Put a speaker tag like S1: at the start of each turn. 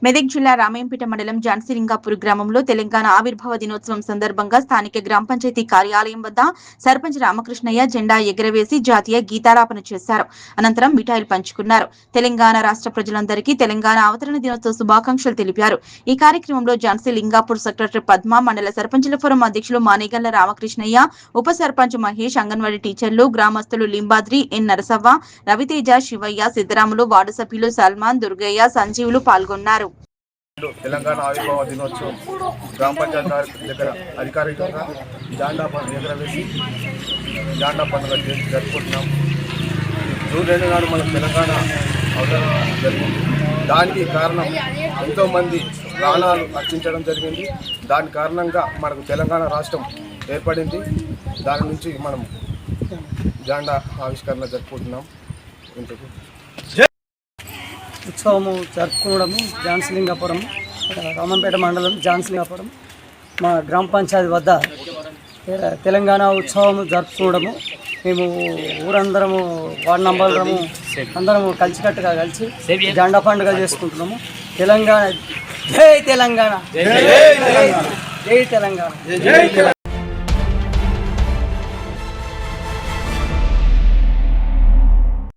S1: మెదక్ జిల్లా రామేంపేట మండలం జాన్సీలింగాపూర్ గ్రామంలో తెలంగాణ ఆవిర్భావ దినోత్సవం సందర్భంగా స్థానిక గ్రామ పంచాయతీ కార్యాలయం వద్ద సర్పంచ్ రామకృష్ణయ్య జెండా ఎగురవేసి జాతీయ గీతాలాపన చేశారు. అనంతరం మిఠాయిలు పంచుకున్నారు. తెలంగాణ రాష్ట్ర ప్రజలందరికీ తెలంగాణ అవతరణ దినోత్సవ శుభాకాంక్షలు తెలిపారు. ఈ కార్యక్రమంలో జాన్సీలింగాపూర్ సెక్రటరీ పద్మ, మండల సర్పంచుల ఫోరం అధ్యక్షులు మానేగల్ల రామకృష్ణయ్య, ఉప సర్పంచ్ మహేష్, అంగన్వాడీ టీచర్లు, గ్రామస్తులు లింబాద్రి, ఎన్ నరసవ్వ, రవితేజ, శివయ్య, సిద్ధరాములు, వార్డు సభ్యులు సల్మాన్, దుర్గయ్య, సంజీవులు పాల్గొన్నారు.
S2: తెలంగాణ ఆవిర్భావ దినోత్సవం గ్రామ పంచాయతీ దగ్గర అధికారికంగా జాండా పండుగ ఎగరవేసి జాండా పండుగ జరుపుకుంటున్నాం. జూన్ 2 నాడు మనం తెలంగాణ అవతరణ జరిగింది. దానికి కారణం ఎంతోమంది ప్రాణాలు అర్పించడం జరిగింది. దాని కారణంగా మనకు తెలంగాణ రాష్ట్రం ఏర్పడింది. దాని నుంచి మనం జాండా ఆవిష్కరణ జరుపుకుంటున్నాం. ఇంతకు
S3: ఉత్సవము జరుపుకోవడము జాన్సీలింగాపురం, రామంపేట మండలం జాన్సీలింగాపురం మా గ్రామ పంచాయతీ వద్ద తెలంగాణ ఉత్సవము జరుపుకోవడము. మేము ఊరందరము వార్డు నంబర్లము అందరము కలిసికట్టుగా కలిసి జెండా పండుగ చేసుకుంటున్నాము. తెలంగాణ జై తెలంగాణ, జై తెలంగాణ.